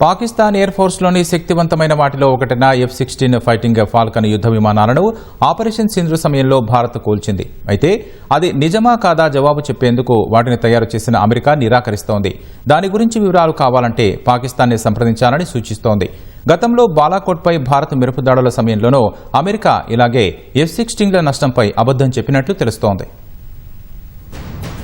Pakistan air ఫోర్స్లోని శక్తివంతమైన వాటిలో ఒకటైన F-16 ఫైటింగ్ ఫాల్కన్ యుద్ధ విమానాలను ఆపరేషన్ సింధూర్ సమయంలో భారత్ కూల్చింది. అయితే అది నిజమా కాదా జవాబు చెప్పేందుకు వాటిని తయారు చేసిన అమెరికా నిరాకరిస్తోంది. దాని గురించి వివరాలు కావాలంటే పాకిస్తాన్ని సంప్రదించాలని సూచిస్తోంది. గతంలో బాలాకోట్పై భారత్ మెరుపు దాడుల సమయంలోనూ అమెరికా ఇలాగే F-16ల నష్టంపై అబద్దం చెప్పినట్లు తెలుస్తోంది.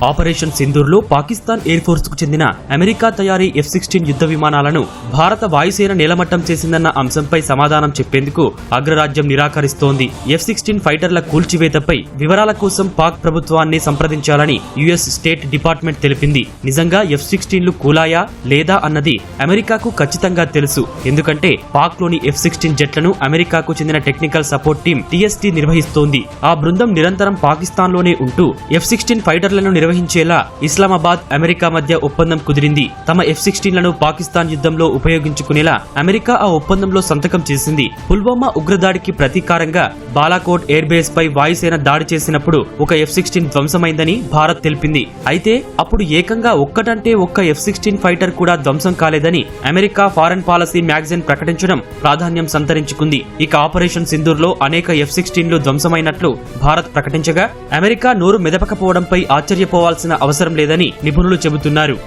ఆపరేషన్ సింధూర్లో పాకిస్తాన్ ఎయిర్ ఫోర్స్ కు చెందిన అమెరికా తయారీ F-16 యుద్ధ విమానాలను భారత వాయుసేన నేలమట్టం చేసిందన్న అంశంపై సమాధానం చెప్పేందుకు అగ్రరాజ్యం నిరాకరిస్తోంది. F-16 ఫైటర్ల కూల్చివేతపై వివరాల కోసం పాక్ ప్రభుత్వాన్ని సంప్రదించాలని యుఎస్ స్టేట్ డిపార్ట్మెంట్ తెలిపింది. నిజంగా F-16లు కూలాయా లేదా అన్నది అమెరికాకు ఖచ్చితంగా తెలుసు. ఎందుకంటే పాక్ లోని F-16 జెట్లను అమెరికాకు చెందిన టెక్నికల్ సపోర్ట్ టీం TST నిర్వహిస్తోంది. ఆ బృందం నిరంతరం పాకిస్తాన్ లోనే ఉంటూ F-16 ఫైటర్లను నిర్వహించేలా ఇస్లామాబాద్ అమెరికా మధ్య ఒప్పందం కుదిరింది. తమ F-16లను పాకిస్తాన్ యుద్ధంలో ఉపయోగించుకునేలా అమెరికా ఆ ఒప్పందంలో సంతకం చేసింది. పుల్వామా ఉగ్రదాడికి ప్రతీకారంగా బాలాకోట్ ఎయిర్ బేస్ పై వాయుసేన దాడి చేసినప్పుడు ఒక F-16 ధ్వంసమైందని భారత్ తెలిపింది. అయితే అప్పుడు ఏకంగా ఒక్కటంటే ఒక్క F-16 ఫైటర్ కూడా ధ్వంసం కాలేదని అమెరికా ఫారెన్ పాలసీ మ్యాగజైన్ ప్రకటించడం ప్రాధాన్యం సంతరించుకుంది. ఇక ఆపరేషన్ సింధూర్లో అనేక F-16లు ధ్వంసమైనట్లు భారత్ ప్రకటించగా అమెరికా నోరు మెదపకపోవడంపై ఆశ్చర్యపోవాల్సిన అవసరం లేదని నిపుణులు చెబుతున్నారు.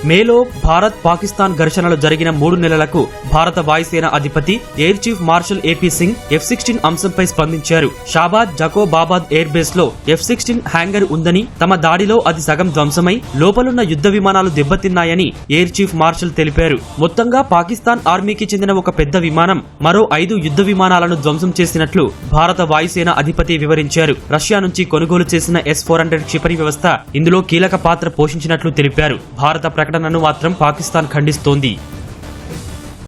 మేలో భారత్ పాకిస్తాన్ ఘర్షణలు జరిగిన 3 నెలలకు భారత వాయుసేన అధిపతి air chief marshal AP Singh F-16 అంశంపై స్పందించారు. షాబాద్ జకోబాబాద్ ఎయిర్ బేస్ లో F-16 హ్యాంగర్ ఉందని, తమ దాడిలో అది సగం ధ్వంసమై లోపలున్న యుద్ధ విమానాలు దెబ్బతిన్నాయని ఎయిర్ చీఫ్ మార్షల్ తెలిపారు. మొత్తంగా పాకిస్తాన్ ఆర్మీకి చెందిన ఒక పెద్ద విమానం మరో 5 యుద్ధ విమానాలను ధ్వంసం చేసినట్లు భారత వాయుసేన అధిపతి వివరించారు. రష్యా నుంచి కొనుగోలు చేసిన S-400 క్షిపణి వ్యవస్థ ఇందులో కీలక పాత్ర పోషించినట్లు తెలిపారు. భారత ప్రకటనను మాత్రం పాకిస్తాన్ ఖండిస్తోంది.